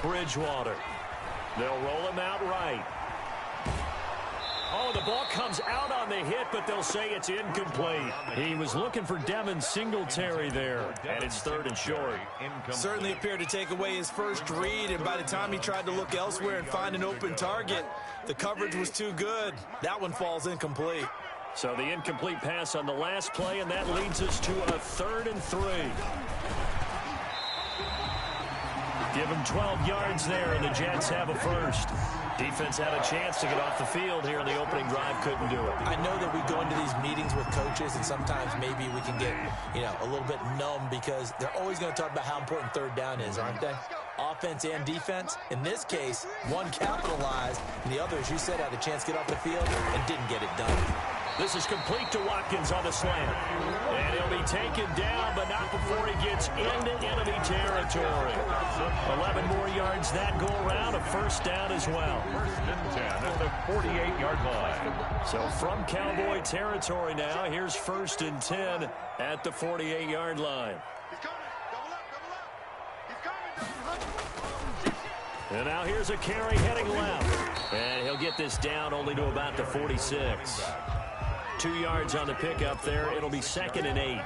Bridgewater. They'll roll him out right. Oh, the ball comes out on the hit, but they'll say it's incomplete. He was looking for Devin Singletary there, and it's 3rd and short. Certainly appeared to take away his first read, and by the time he tried to look elsewhere and find an open target, the coverage was too good. That one falls incomplete. So the incomplete pass on the last play, and that leads us to a 3rd and 3. Give him 12 yards there, and the Jets have a first. Defense had a chance to get off the field here in the opening drive, couldn't do it. I know that we go into these meetings with coaches, and sometimes maybe we can get, a little bit numb because they're always going to talk about how important 3rd down is, aren't they? Offense and defense. In this case, one capitalized, and the other, as you said, had a chance to get off the field and didn't get it done. This is complete to Watkins on the slant. And he'll be taken down, but not before he gets into enemy territory. 11 more yards that go around, a first down as well. 1st and 10 at the 48-yard line. So from Cowboy territory now, here's 1st and 10 at the 48-yard line. He's coming. Double up. He's coming. And now here's a carry heading left. And he'll get this down only to about the 46. 2 yards on the pickup there. It'll be 2nd and 8.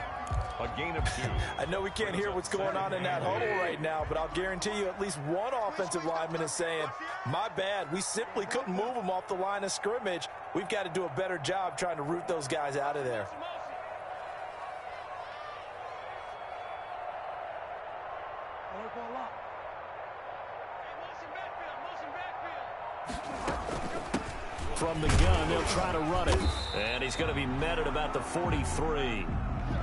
A gain of 2. I know we can't hear what's going on in that huddle right now, but I'll guarantee you at least one offensive lineman is saying, my bad, we simply couldn't move them off the line of scrimmage. We've got to do a better job trying to root those guys out of there. From the gun, they'll try to run it. And he's going to be met at about the 43.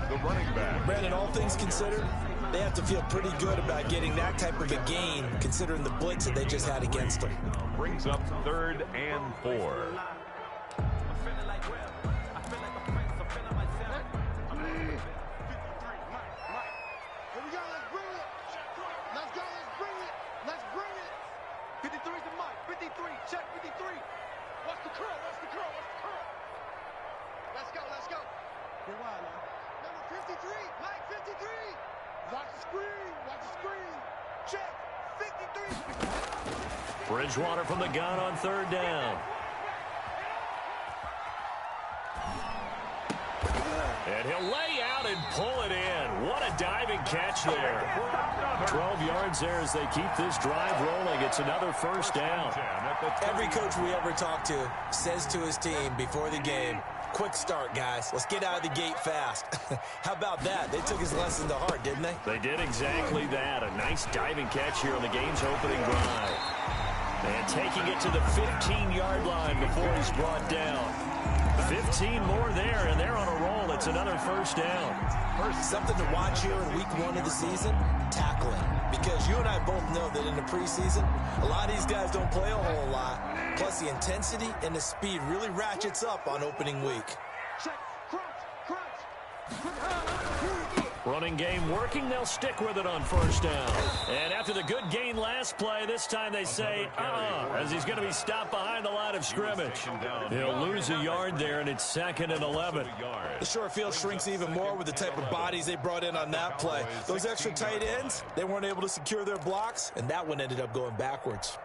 The running back. Brandon, all things considered, they have to feel pretty good about getting that type of a gain, considering the blitz that they just had against them. Brings up 3rd and 4. Bridgewater from the gun on 3rd down. And he'll lay out and pull it in. What a diving catch there. 12 yards there as they keep this drive rolling. It's another first down. Every coach we ever talk to says to his team before the game, quick start, guys. Let's get out of the gate fast. How about that? They took his lesson to heart, didn't they? They did exactly that. A nice diving catch here on the game's opening drive. And taking it to the 15-yard line before he's brought down. 15 more there, and they're on a roll. It's another first down. Something to watch here in week 1 of the season, tackling. Because you and I both know that in the preseason, a lot of these guys don't play a whole lot. Plus, the intensity and the speed really ratchets up on opening week. Running game working. They'll stick with it on first down. And after the good gain last play, this time they say, as he's going to be stopped behind the line of scrimmage. He'll lose a yard there, and it's 2nd and 11. The short field shrinks even more with the type of bodies they brought in on that play. Those extra tight ends, they weren't able to secure their blocks, and that one ended up going backwards.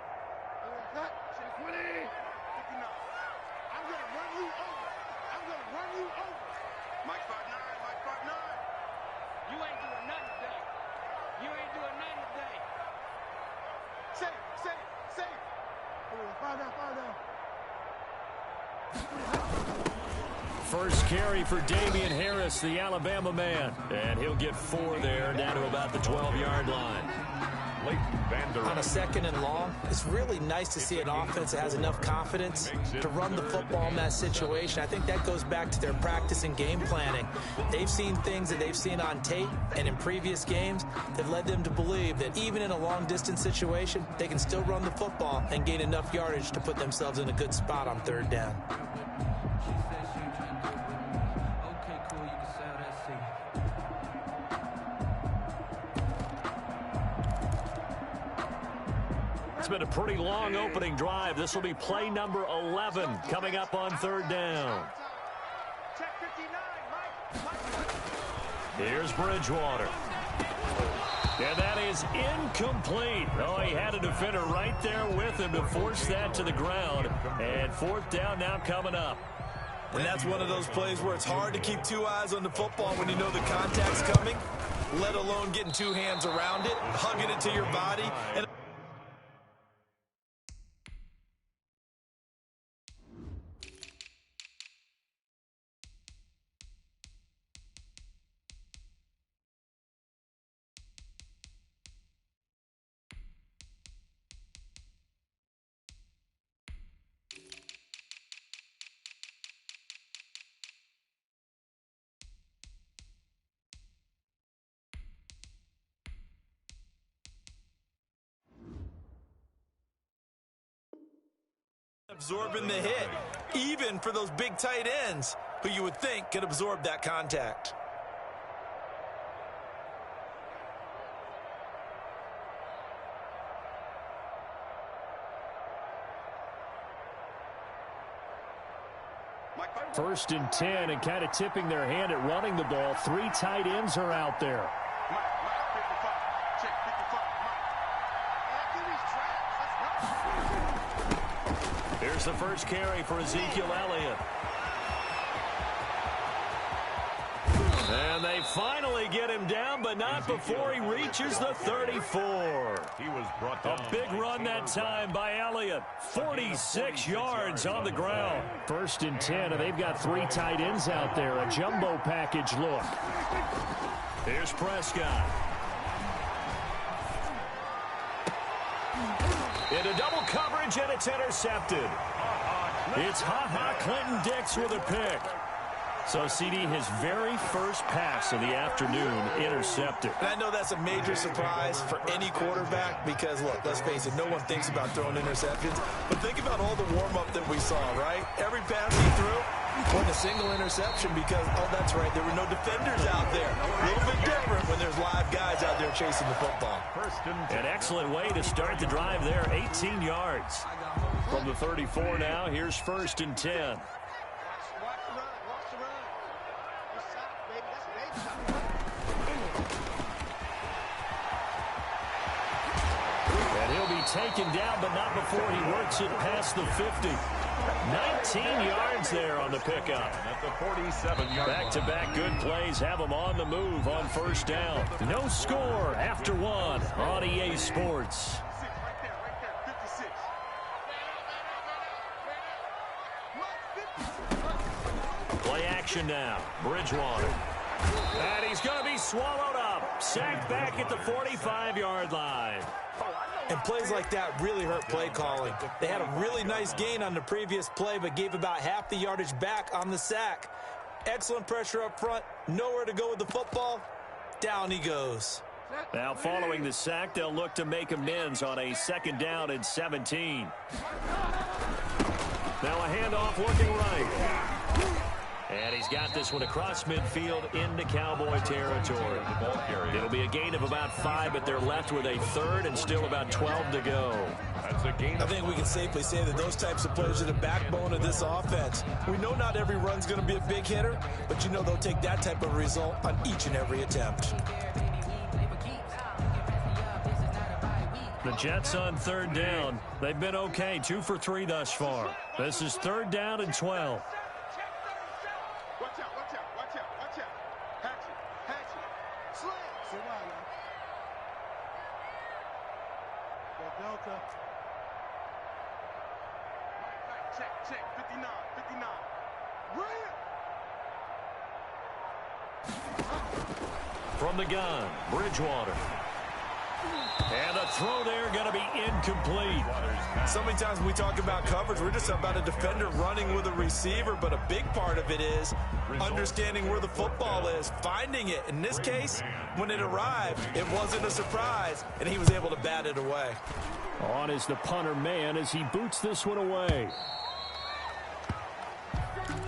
First carry for Damian Harris, the Alabama man. And he'll get 4 there, down to about the 12-yard line. On a 2nd and long, it's really nice to see an offense that has enough confidence to run the football in that situation. I think that goes back to their practice and game planning. They've seen things that they've seen on tape and in previous games that led them to believe that even in a long-distance situation, they can still run the football and gain enough yardage to put themselves in a good spot on 3rd down. It's been a pretty long opening drive. This will be play number 11 coming up on 3rd down. Here's Bridgewater. And that is incomplete. Oh, he had a defender right there with him to force that to the ground. And fourth down now coming up. And that's one of those plays where it's hard to keep two eyes on the football when you know the contact's coming, let alone getting two hands around it, hugging it to your body. And absorbing the hit, even for those big tight ends who you would think could absorb that contact. First and 10, and kind of tipping their hand at running the ball. Three tight ends are out there. Here's the first carry for Ezekiel Elliott. And they finally get him down, but not before he reaches the 34. He was brought down. A big run that time by Elliott. 46 yards on the ground. First and 10, and they've got three tight ends out there. A jumbo package look. Here's Prescott. Into double coverage, and it's intercepted. It's Ha-Ha Clinton Dix with a pick. So, CD, his very first pass of the afternoon intercepted. And I know that's a major surprise for any quarterback because, look, let's face it, no one thinks about throwing interceptions. But think about all the warm-up that we saw, right? Every pass he threw wasn't a single interception because, oh, that's right, there were no defenders out there. A little bit different when there's live guys out there chasing the football. An excellent way to start the drive there, 18 yards. From the 34 now, here's first and 10. Taken down, but not before he works it past the 50. 19 yards there on the pickup. At the 47-yard line. Back-to-back good plays have him on the move on first down. No score after one on EA Sports. Play action now. Bridgewater. And he's going to be swallowed up. Sacked back at the 45-yard line. And plays like that really hurt play calling. They had a really nice gain on the previous play, but gave about half the yardage back on the sack. Excellent pressure up front. Nowhere to go with the football. Down he goes. Now following the sack, they'll look to make amends on a second down and 17. Now a handoff looking right. And he's got this one across midfield into Cowboy territory. It'll be a gain of about 5 at their left with a third and still about 12 to go. I think we can safely say that those types of plays are the backbone of this offense. We know not every run's going to be a big hitter, but you know they'll take that type of result on each and every attempt. The Jets on third down. They've been okay, 2 for 3 thus far. This is third down and 12. Check, 59. From the gun, Bridgewater. And the throw there going to be incomplete. So many times when we talk about coverage, we're just about a defender running with a receiver, but a big part of it is understanding where the football is, finding it. In this case, when it arrived, it wasn't a surprise, and he was able to bat it away. On is the punter man as he boots this one away.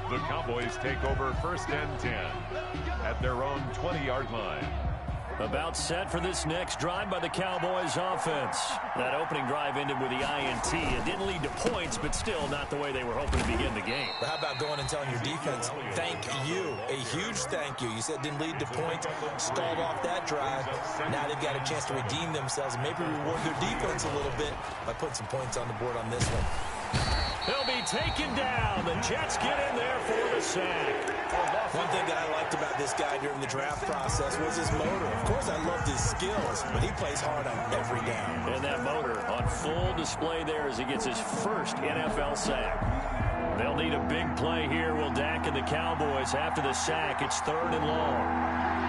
The Cowboys take over first and 10 at their own 20-yard line. About set for this next drive by the Cowboys offense. That opening drive ended with the INT. It didn't lead to points, but still not the way they were hoping to begin the game. But how about going and telling your defense, thank you, a huge thank you. You said it didn't lead to points, stalled off that drive. Now they've got a chance to redeem themselves and maybe reward their defense a little bit by putting some points on the board on this one. He'll be taken down. The Jets get in there for the sack. One thing that I liked about this guy during the draft process was his motor. Of course, I loved his skills, but he plays hard on every down. And that motor on full display there as he gets his first NFL sack. They'll need a big play here. Will Dak and the Cowboys after the sack. It's 3rd and long.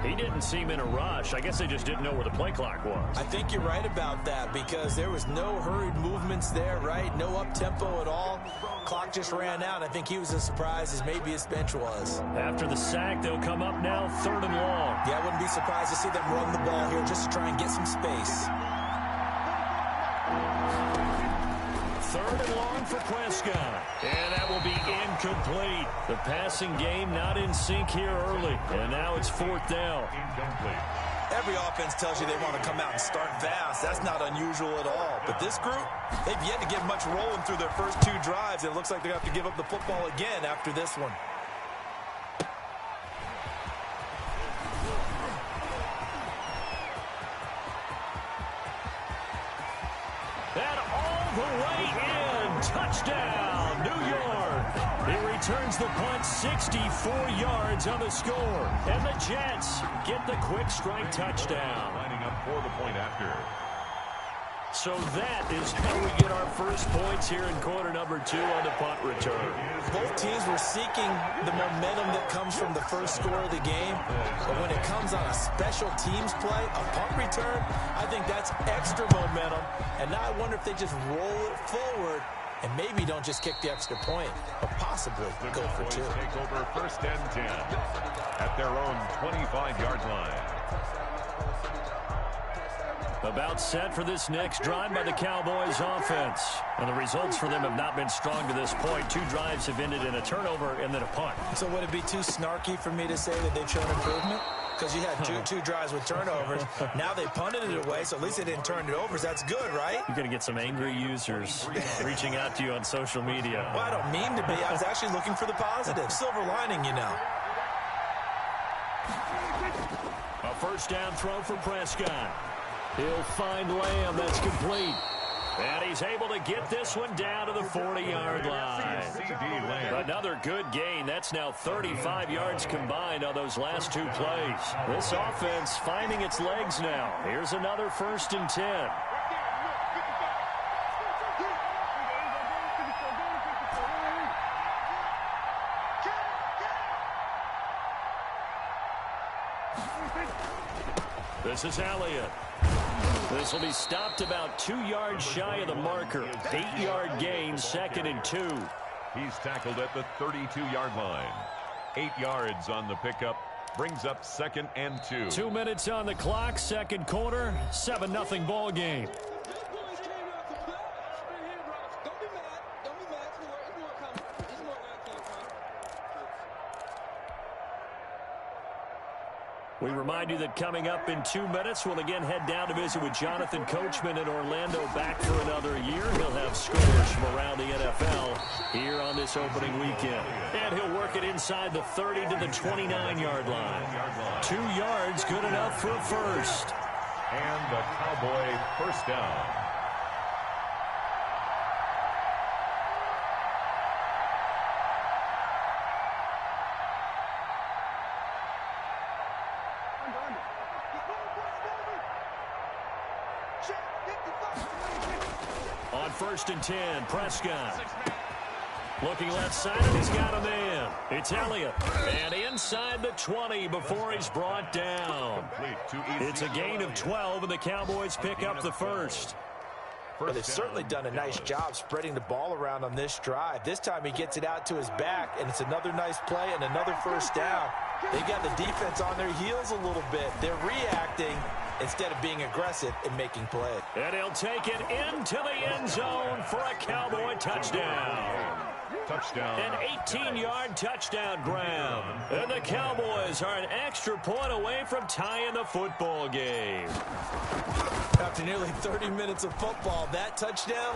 He didn't seem in a rush. I guess they just didn't know where the play clock was. I think you're right about that because there was no hurried movements there, right? No up-tempo at all. Clock just ran out. I think he was as surprised as maybe his bench was. After the sack, they'll come up now 3rd and long. Yeah, I wouldn't be surprised to see them run the ball here just to try and get some space. 3rd and long for Prescott. And that will be incomplete. The passing game not in sync here early. And now it's 4th down. Incomplete. Every offense tells you they want to come out and start fast. That's not unusual at all. But this group, they've yet to get much rolling through their first 2 drives. It looks like they're going to have to give up the football again after this one. And all the way in. Touchdown, New York. He returns the punt 64 yards on the score. And the Jets get the quick strike touchdown. Lining up for the point after. So that is how we get our first points here in quarter number 2 on the punt return. Both teams were seeking the momentum that comes from the first score of the game. But when it comes on a special teams play, a punt return, I think that's extra momentum. And now I wonder if they just roll it forward and maybe don't just kick the extra point, but possibly go for 2. Take over 1st and 10 at their own 25-yard line. About set for this next drive by the Cowboys offense. And the results for them have not been strong to this point. 2 drives have ended in a turnover and then a punt. So would it be too snarky for me to say that they've shown improvement? Because you had two drives with turnovers. Now they punted it away, so at least they didn't turn it over. So that's good, right? You're going to get some angry users reaching out to you on social media. Well, I don't mean to be. I was actually looking for the positive. Silver lining, you know. A 1st down throw for Prescott. He'll find Lamb. That's complete. And he's able to get this one down to the 40-yard line. Another good gain. That's now 35 yards combined on those last 2 plays. This offense finding its legs now. Here's another 1st and 10. This is Elliott. This will be stopped about 2 yards shy of the marker. 8-yard gain, 2nd and 2. He's tackled at the 32-yard line. 8 yards on the pickup. Brings up 2nd and 2. 2 minutes on the clock, 2nd quarter, 7-0 ball game. We remind you that coming up in 2 minutes, we'll again head down to visit with Jonathan Coachman in Orlando, back for another year. He'll have scores from around the NFL here on this opening weekend. And he'll work it inside the 30 to the 29-yard line. 2 yards, good enough for a first. And the Cowboy 1st down. On 1st and 10, Prescott. Looking left side, and he's got a man. It's Elliott. And inside the 20 before he's brought down. It's a gain of 12, and the Cowboys pick up the first. But they've certainly done a nice job spreading the ball around on this drive. This time he gets it out to his back, and it's another nice play and another 1st down. They got the defense on their heels a little bit. They're reacting instead of being aggressive and making plays. And he'll take it into the end zone for a Cowboy touchdown. Touchdown. An 18-yard touchdown grab. And the Cowboys are an extra point away from tying the football game. After nearly 30 minutes of football, that touchdown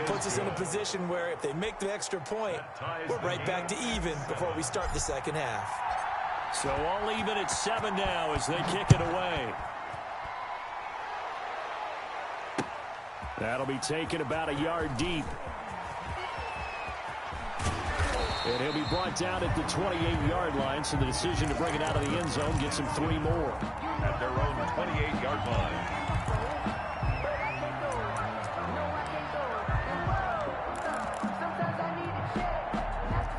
puts us in a position where if they make the extra point, we're right back to even before we start the second half. So all even at 7 now as they kick it away. That'll be taken about a yard deep. And he'll be brought down at the 28-yard line, so the decision to bring it out of the end zone gets him 3 more. At their own 28-yard line.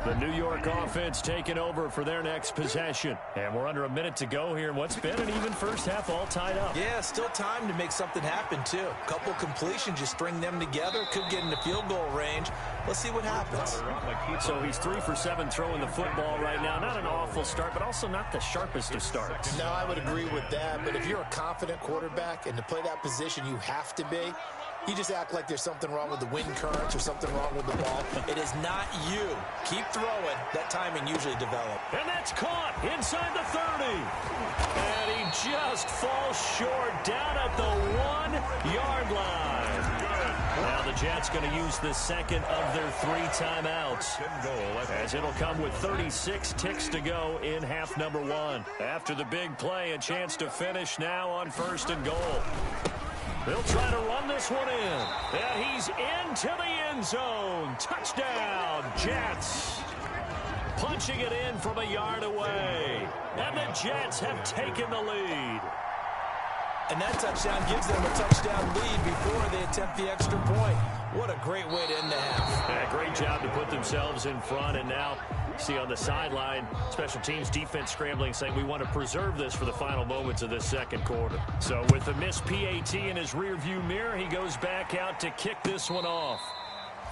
The New York offense taking over for their next possession. And we're under a minute to go here in what's been an even first half, all tied up. Yeah, still time to make something happen, too. A couple completions, just string them together. Could get into field goal range. Let's see what happens. So he's 3 for 7 throwing the football right now. Not an awful start, but also not the sharpest of starts. No, I would agree with that. But if you're a confident quarterback and to play that position, you have to be. You just act like there's something wrong with the wind currents or something wrong with the ball. It is not you. Keep throwing. That timing usually develops. And that's caught inside the 30. And he just falls short down at the 1-yard line. Now the Jets going to use the second of their 3 timeouts, as it'll come with 36 ticks to go in half number 1. After the big play, a chance to finish now on 1st and goal. They'll try to run this one in. And he's into the end zone. Touchdown, Jets. Punching it in from a yard away. And the Jets have taken the lead. And that touchdown gives them a touchdown lead before they attempt the extra point. What a great way to end the half. Yeah, great job to put themselves in front. And now, see on the sideline, special teams defense scrambling, saying we want to preserve this for the final moments of this second quarter. So with the missed PAT in his rearview mirror, he goes back out to kick this one off.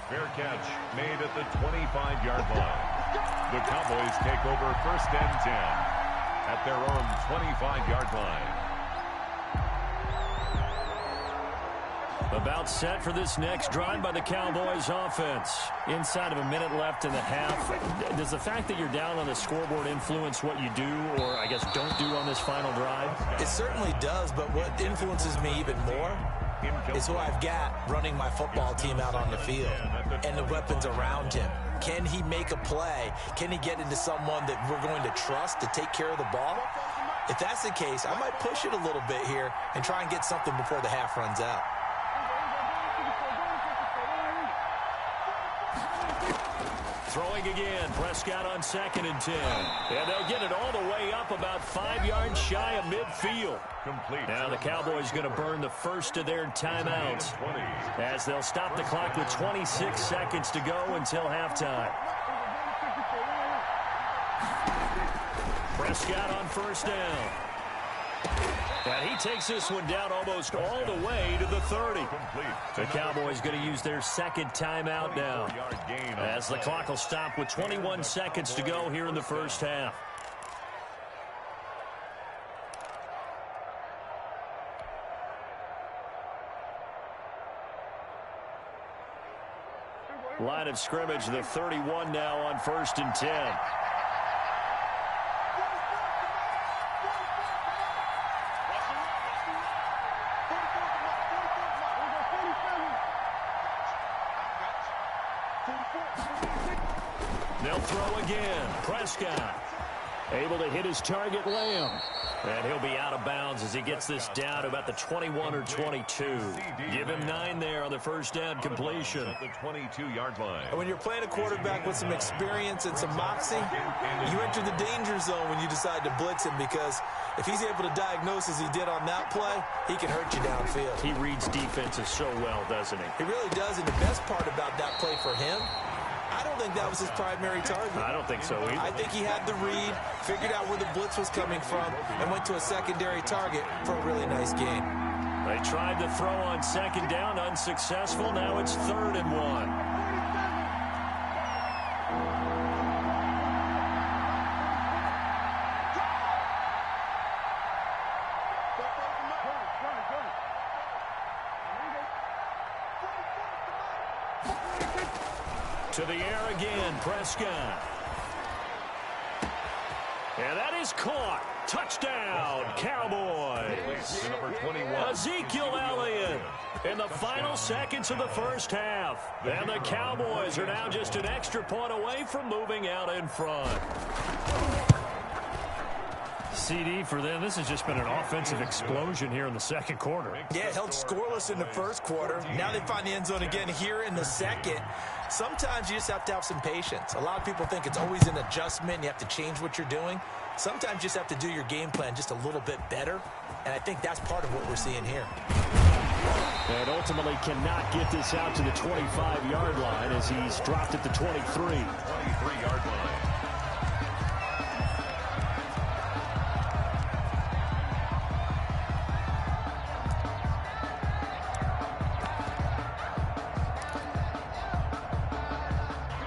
Fair catch made at the 25-yard line. The Cowboys take over 1st and 10 at their own 25-yard line. About set for this next drive by the Cowboys offense. Inside of a minute left in the half. Does the fact that you're down on the scoreboard influence what you do, or I guess don't do on this final drive? It certainly does, but what influences me even more is who I've got running my football team out on the field and the weapons around him. Can he make a play? Can he get into someone that we're going to trust to take care of the ball? If that's the case, I might push it a little bit here and try and get something before the half runs out. Throwing again, Prescott on 2nd and 10. And they'll get it all the way up about 5 yards shy of midfield. Complete. Now the Cowboys going to burn the first of their timeouts as they'll stop the clock with 26 seconds to go until halftime. Prescott on 1st down. And he takes this one down almost all the way to the 30. The Cowboys going to use their second timeout now, as the clock will stop with 21 seconds to go here in the first half. Line of scrimmage, the 31 now on 1st and 10. They'll throw again. Prescott able to hit his target, Lamb. And he'll be out of bounds as he gets this down to about the 21 or 22. Give him 9 there on the first down completion. At the 22-yard line. And when you're playing a quarterback with some experience and some moxie, you enter the danger zone when you decide to blitz him, because if he's able to diagnose as he did on that play, he can hurt you downfield. He reads defenses so well, doesn't he? He really does, and the best part about that play for him, I don't think that was his primary target. I don't think so either. I think he had the read, figured out where the blitz was coming from, and went to a secondary target for a really nice gain. They tried to throw on 2nd down, unsuccessful. Now it's 3rd and 1. To the air again, Prescott. And that is caught. Touchdown, Cowboys. Number 21. Ezekiel Elliott in the final seconds of the first half. And the Cowboys are now just an extra point away from moving out in front. CD for them. This has just been an offensive explosion here in the second quarter. Yeah, held scoreless in the first quarter. Now they find the end zone again here in the second. Sometimes you just have to have some patience. A lot of people think it's always an adjustment. You have to change what you're doing. Sometimes you just have to do your game plan just a little bit better. And I think that's part of what we're seeing here. And ultimately cannot get this out to the 25-yard line as he's dropped at the 23. 23-yard line.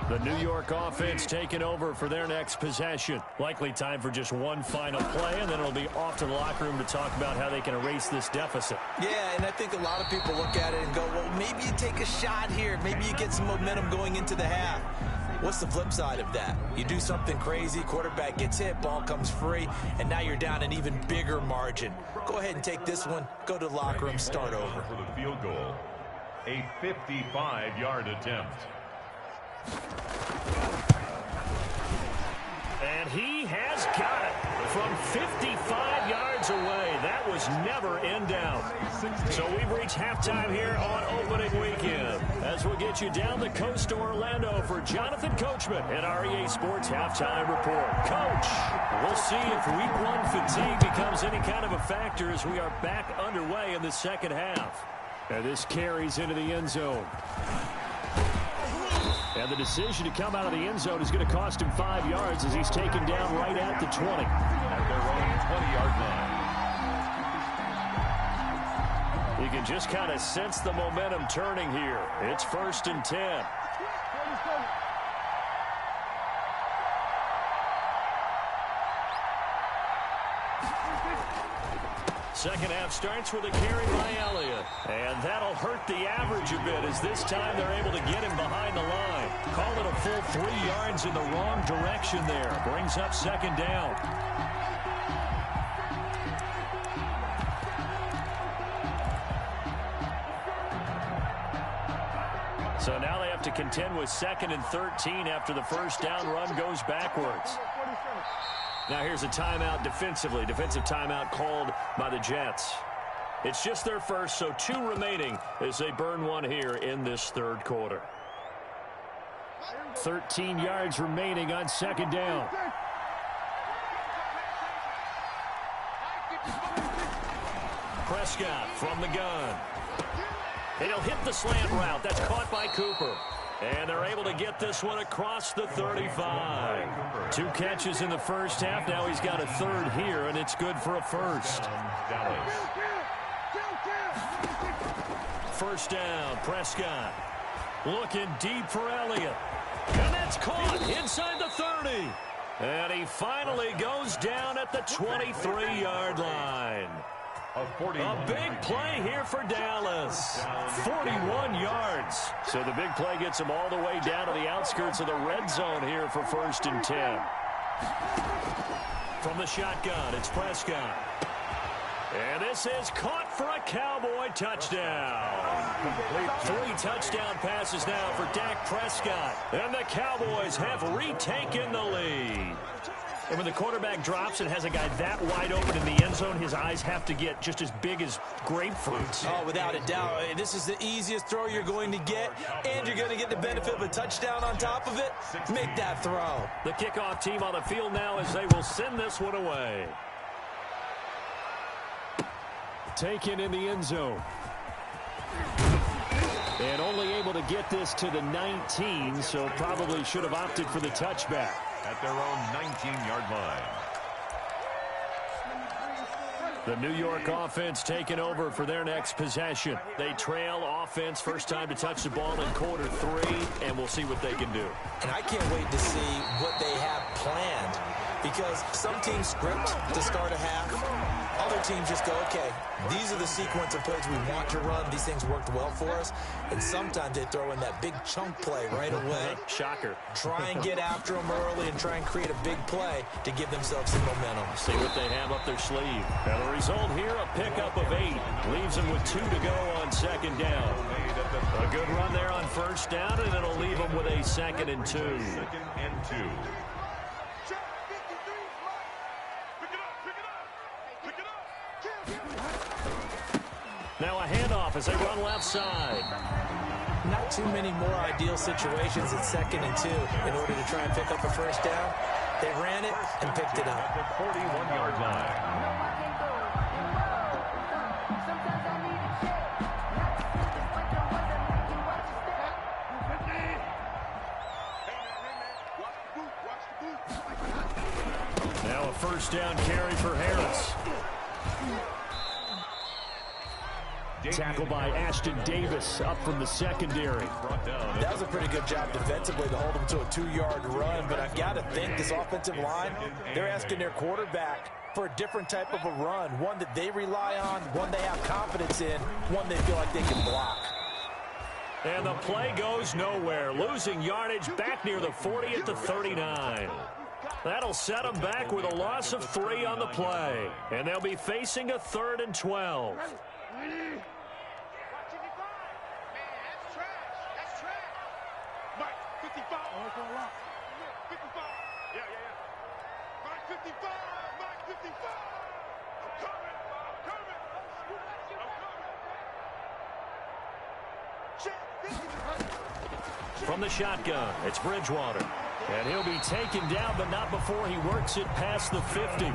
The New York offense taking over for their next possession. Likely time for just one final play, and then it'll be off to the locker room to talk about how they can erase this deficit. Yeah, and I think a lot of people look at it and go, well, maybe you take a shot here. Maybe you get some momentum going into the half. What's the flip side of that? You do something crazy, quarterback gets hit, ball comes free, and now you're down an even bigger margin. Go ahead and take this one, go to the locker room, start over. For the field goal, a 55-yard attempt. And he has got it from 55 yards away. That was never in doubt. So we've reached halftime here on opening weekend as we'll get you down the coast to Orlando for Jonathan Coachman at our EA Sports Halftime Report. Coach, we'll see if week one fatigue becomes any kind of a factor as we are back underway in the second half. And this carries into the end zone. And the decision to come out of the end zone is going to cost him 5 yards as he's taken down right at the 20. At their own 20-yard line. You can just kind of sense the momentum turning here. It's 1st and 10. Second half starts with a carry by Elliott. And that'll hurt the average a bit as this time they're able to get him behind the line. Call it a full 3 yards in the wrong direction there. Brings up second down. So now they have to contend with 2nd and 13 after the first down run goes backwards. Now here's a timeout defensively. Defensive timeout called by the Jets. It's just their first, so 2 remaining as they burn one here in this third quarter. 13 yards remaining on second down. Prescott from the gun. He'll hit the slant route. That's caught by Cooper. And they're able to get this one across the 35. 2 catches in the first half. Now he's got a third here, and it's good for a first. First down, Prescott. Looking deep for Elliott. And that's caught inside the 30. And he finally goes down at the 23-yard line. A big play here for Dallas. 41 yards. So the big play gets him all the way down to the outskirts of the red zone here for 1st and 10. From the shotgun, it's Prescott. And this is caught for a Cowboy touchdown. 3 touchdown passes now for Dak Prescott. And the Cowboys have retaken the lead. And when the quarterback drops and has a guy that wide open in the end zone, his eyes have to get just as big as grapefruits. Oh, without a doubt. This is the easiest throw you're going to get, and you're going to get the benefit of a touchdown on top of it. Make that throw. The kickoff team on the field now as they will send this one away. Taken in the end zone. And only able to get this to the 19, so probably should have opted for the touchback. At their own 19-yard line. The New York offense taking over for their next possession. They trail offense, first time to touch the ball in quarter 3, and we'll see what they can do. And I can't wait to see what they have planned, because some teams script to start a half, Other teams just go, okay, these are the sequence of plays we want to run. These things worked well for us. And sometimes they throw in that big chunk play right away. Shocker. Try and get after them early and try and create a big play to give themselves some momentum. See what they have up their sleeve. And the result here, a pickup of 8. Leaves them with 2 to go on second down. A good run there on first down, and it'll leave them with a 2nd and 2. 2nd and 2. Now a handoff as they run left side. Not too many more ideal situations at 2nd and 2 in order to try and pick up a first down. They ran it and picked it up. At the 41-yard line. Now a first down carry for Harris. Tackled by Ashton Davis up from the secondary. That was a pretty good job defensively to hold him to a 2-yard run, but I've got to think this offensive line, they're asking their quarterback for a different type of a run, one that they rely on, one they have confidence in, one they feel like they can block. And the play goes nowhere, losing yardage back near the 40 at the 39. That'll set them back with a loss of 3 on the play, and they'll be facing a 3rd and 12. From the shotgun, it's Bridgewater. And he'll be taken down, but not before he works it past the 50.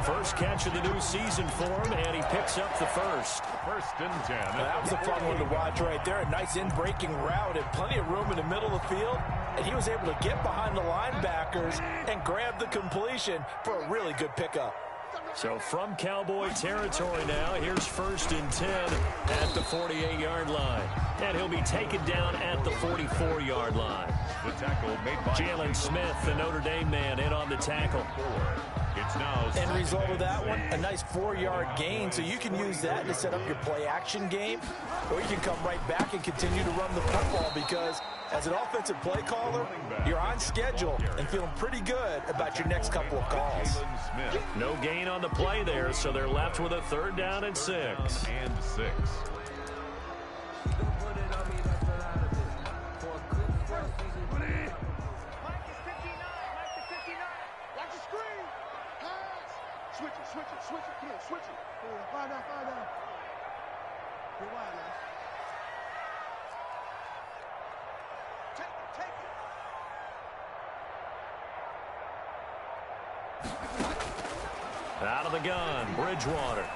First catch of the new season for him, and he picks up the first. 1st and 10. That was a fun one to watch right there. A nice in-breaking route and plenty of room in the middle of the field. And he was able to get behind the linebackers and grab the completion for a really good pickup. So from Cowboy territory now, here's 1st and 10 at the 48-yard line. And he'll be taken down at the 44-yard line. The tackle made by Jalen Smith, the Notre Dame man, in on the tackle. It's now End result of that one, a nice 4-yard gain. So you can use that to set up your play-action game, or you can come right back and continue to run the football because as an offensive play caller, you're on schedule and feeling pretty good about your next couple of calls. No gain on the play there, so they're left with a 3rd down and 6. And 6. Switch it. Come on, switch it. Fire down. Get wide, man. Take it. Out of the gun, Bridgewater.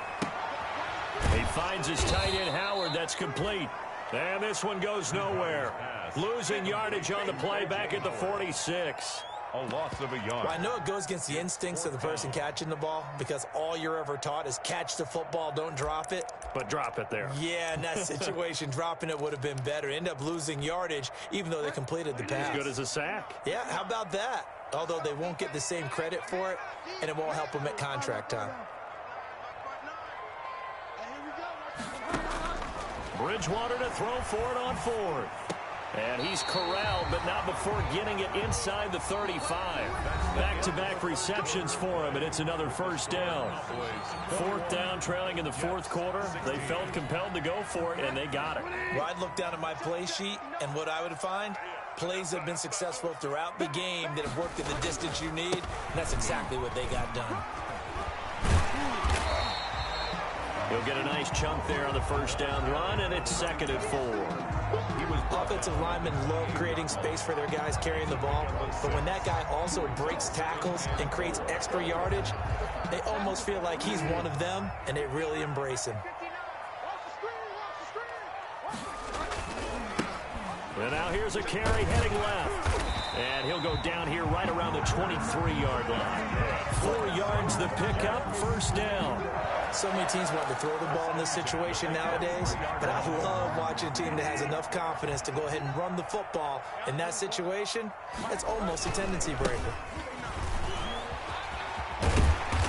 He finds his tight end, Howard. That's complete. And this one goes nowhere. Losing yardage on the play back at the 46. A loss of a yard. Well, I know it goes against the instincts of the person catching the ball because all you're ever taught is catch the football, don't drop it. But drop it there. Yeah, in that situation, dropping it would have been better. End up losing yardage, even though they completed the pass. As good as a sack. Yeah, how about that? Although they won't get the same credit for it, and it won't help them at contract time. Bridgewater to throw for it on 4th. And he's corralled, but not before getting it inside the 35. Back-to-back receptions for him, and it's another 1st down. 4th down, trailing in the 4th quarter. They felt compelled to go for it, and they got it. Well, I'd look down at my play sheet, and what I would find, plays have been successful throughout the game that have worked at the distance you need, and that's exactly what they got done. He'll get a nice chunk there on the 1st down run, and it's 2nd and 4. Offensive linemen love creating space for their guys carrying the ball, but when that guy also breaks tackles and creates extra yardage, they almost feel like he's one of them, and they really embrace him. And now here's a carry heading left. And he'll go down here right around the 23-yard line. 4 yards the pickup, 1st down. So many teams want to throw the ball in this situation nowadays, but I love watching a team that has enough confidence to go ahead and run the football. In that situation, it's almost a tendency breaker.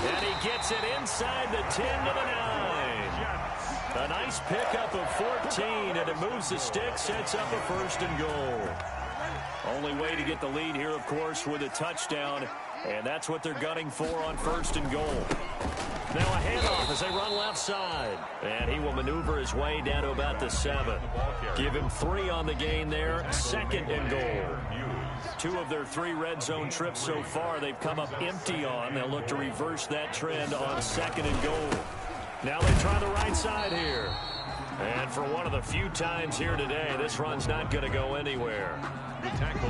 And he gets it inside the 10 to the 9. A nice pickup of 14, and it moves the stick, sets up a 1st and goal. Only way to get the lead here, of course, with a touchdown, and that's what they're gunning for on 1st and goal. Now a handoff as they run left side. And he will maneuver his way down to about the 7. Give him 3 on the gain there. 2nd and goal. 2 of their 3 red zone trips so far they've come up empty on. They'll look to reverse that trend on 2nd and goal. Now they try the right side here. And for one of the few times here today, this run's not going to go anywhere.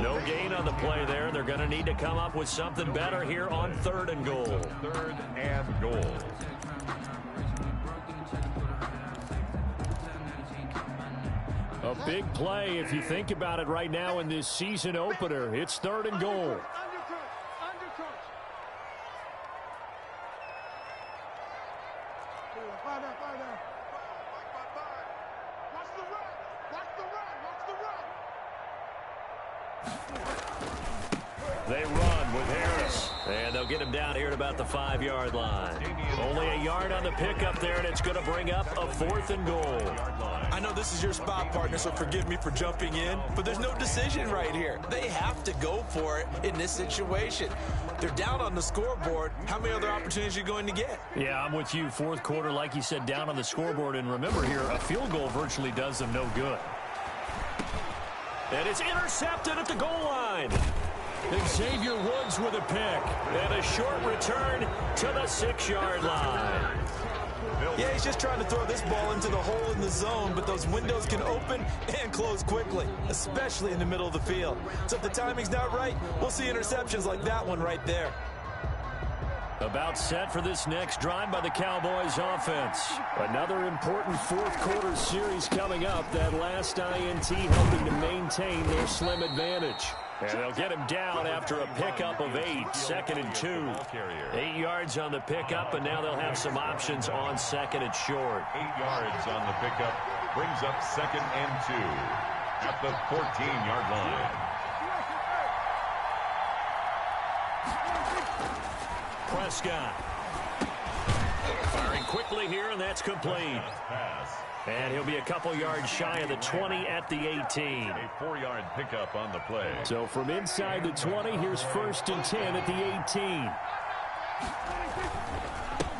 No gain on the play there. They're going to need to come up with something better here on 3rd and goal. 3rd and goal. A big play if you think about it right now in this season opener. It's 3rd and goal. They run with Harris, and they'll get him down here at about the 5-yard line. Only a yard on the pickup there, and it's going to bring up a 4th and goal. I know this is your spot, partner, so forgive me for jumping in, but there's no decision right here. They have to go for it in this situation. They're down on the scoreboard. How many other opportunities are you going to get? Yeah, I'm with you. 4th quarter, like you said, down on the scoreboard. And remember here, a field goal virtually does them no good. And it's intercepted at the goal line. Xavier Woods with a pick. And a short return to the 6-yard line. Yeah, he's just trying to throw this ball into the hole in the zone, but those windows can open and close quickly, especially in the middle of the field. So if the timing's not right, we'll see interceptions like that one right there. About set for this next drive by the Cowboys offense. Another important 4th quarter series coming up. That last INT helping to maintain their slim advantage. And they'll get him down after a pickup of 8. 2nd and 2. 8 yards on the pickup, and now they'll have some options on 2nd and short. 8 yards on the pickup brings up 2nd and 2 at the 14-yard line. Prescott firing quickly here, and that's complete. And he'll be a couple yards shy of the 20 at the 18. A 4-yard pickup on the play. So from inside the 20, here's 1st and 10 at the 18.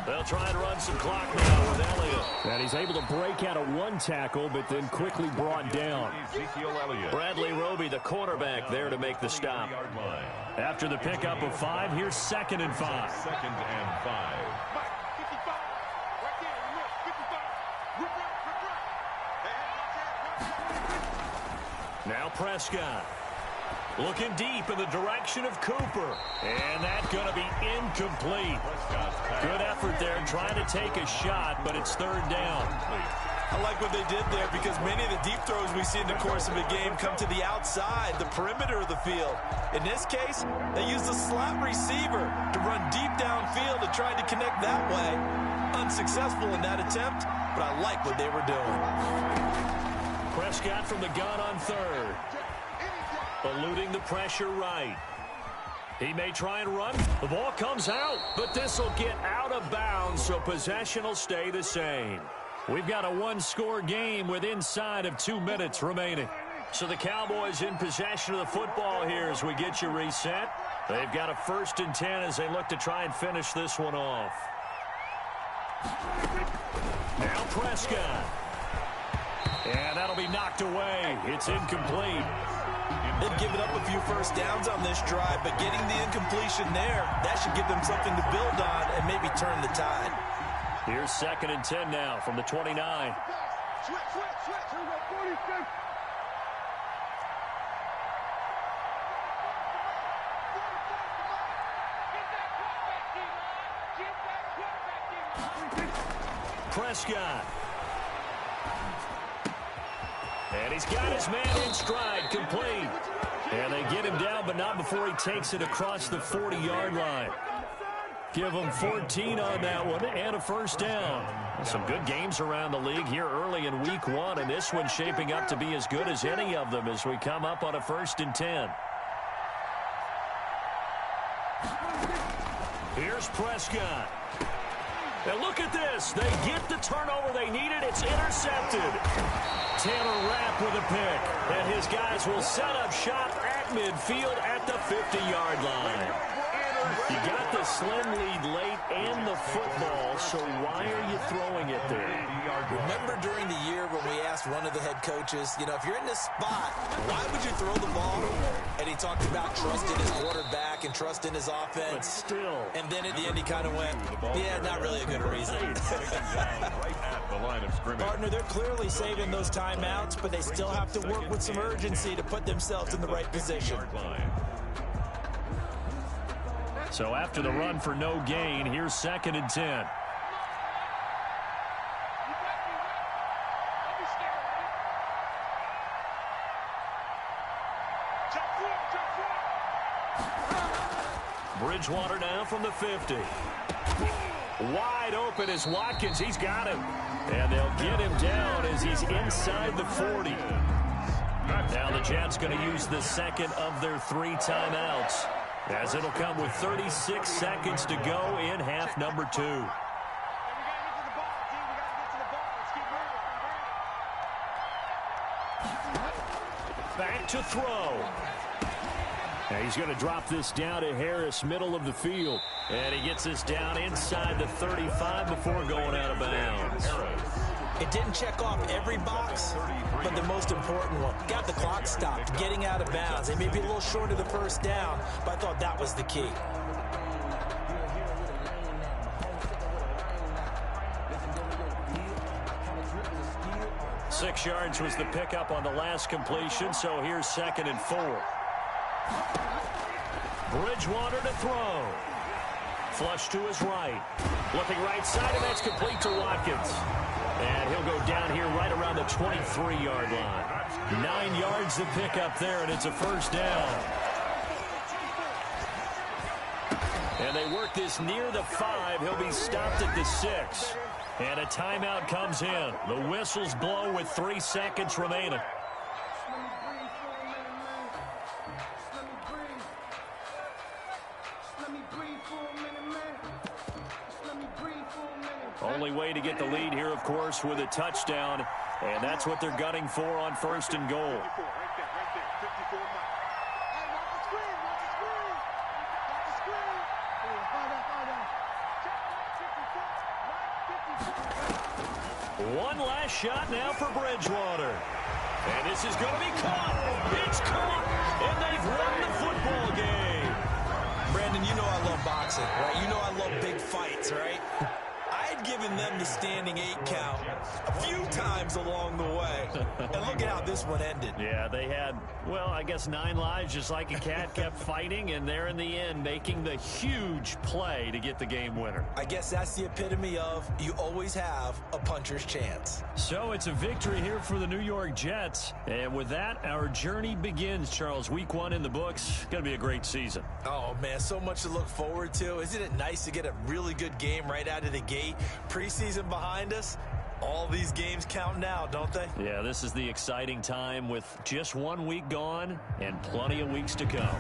They'll try and run some clock now with Elliott. And he's able to break out of 1 tackle, but then quickly brought down. Ezekiel Elliott. Bradley Roby, the quarterback, there to make the stop. After the pickup of 5, here's 2nd and 5. 2nd and 5. Now Prescott looking deep in the direction of Cooper. And that's going to be incomplete. Good effort there trying to take a shot, but it's 3rd down. I like what they did there because many of the deep throws we see in the course of a game come to the outside, the perimeter of the field. In this case, they used a slot receiver to run deep downfield and tried to connect that way. Unsuccessful in that attempt, but I like what they were doing. Prescott from the gun on 3rd. Eluding the pressure right. He may try and run. The ball comes out, but this will get out of bounds, so possession will stay the same. We've got a 1-score game with inside of 2 minutes remaining. So the Cowboys in possession of the football here as we get you reset. They've got a 1st and 10 as they look to try and finish this one off. Now Prescott. And that'll be knocked away. It's incomplete. They've given up a few first downs on this drive, but getting the incompletion there, that should give them something to build on and maybe turn the tide. Here's 2nd and 10 now from the 29. Switch. 46. Prescott. And he's got his man in stride, complete. And they get him down, but not before he takes it across the 40-yard line. Give him 14 on that one and a 1st down. Some good games around the league here early in week 1, and this one's shaping up to be as good as any of them as we come up on a 1st and 10. Here's Prescott. And look at this. They get the turnover they needed. It's intercepted. Taylor Rapp with a pick. And his guys will set up shop at midfield at the 50-yard line. You got the slim lead late and the football, so why are you throwing it there? Remember during the year when we asked one of the head coaches, you know, if you're in this spot, why would you throw the ball? And he talked about trusting his quarterback and trusting his offense. But still. And then at the end he kind of went, yeah, not really a good reason. Partner, they're clearly saving those timeouts, but they still have to work with some urgency to put themselves in the right position. So after the run for no gain, here's 2nd and 10. Bridgewater now from the 50. Wide open is Watkins. He's got him. And they'll get him down as he's inside the 40. Now the Jets going to use the second of their 3 timeouts, as it'll come with 36 seconds to go in half number 2. Back to throw. Now he's going to drop this down to Harris, middle of the field. And he gets this down inside the 35 before going out of bounds. It didn't check off every box, but the most important one. Got the clock stopped, getting out of bounds. They may be a little short of the first down, but I thought that was the key. Six yards was the pickup on the last completion, so here's 2nd and 4. Bridgewater to throw. Flush to his right. Looking right side, and that's complete to Watkins. And he'll go down here right around the 23-yard line. 9 yards to pick up there, and it's a first down. And they work this near the 5. He'll be stopped at the 6. And a timeout comes in. The whistles blow with 3 seconds remaining. Only way to get the lead here, of course, with a touchdown. And that's what they're gunning for on 1st and goal. One last shot now for Bridgewater. And this is going to be caught. It's caught. And they've won the football game. Brandon, you know I love boxing, right? You know I love big fights, right? I had given them the standing 8 count a few times along the way. And look at how this one ended. Yeah, they had, well, I guess 9 lives, just like a cat, kept fighting, and they're in the end making the huge play to get the game winner. I guess that's the epitome of you always have a puncher's chance. So it's a victory here for the New York Jets. And with that, our journey begins, Charles. Week 1 in the books. Going to be a great season. Oh, man, so much to look forward to. Isn't it nice to get a really good game right out of the gate? Preseason behind us. All these games count now, don't they? Yeah, this is the exciting time with just 1 week gone and plenty of weeks to come.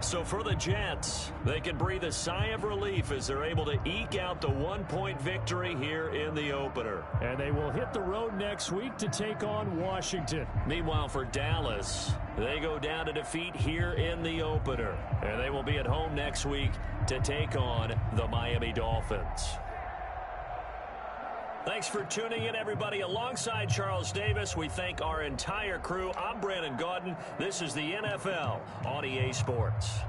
So for the Jets, they can breathe a sigh of relief as they're able to eke out the 1-point victory here in the opener. And they will hit the road next week to take on Washington. Meanwhile, for Dallas, they go down to defeat here in the opener. And they will be at home next week to take on the Miami Dolphins. Thanks for tuning in, everybody. Alongside Charles Davis, we thank our entire crew. I'm Brandon Gaudin. This is the NFL on EA Sports.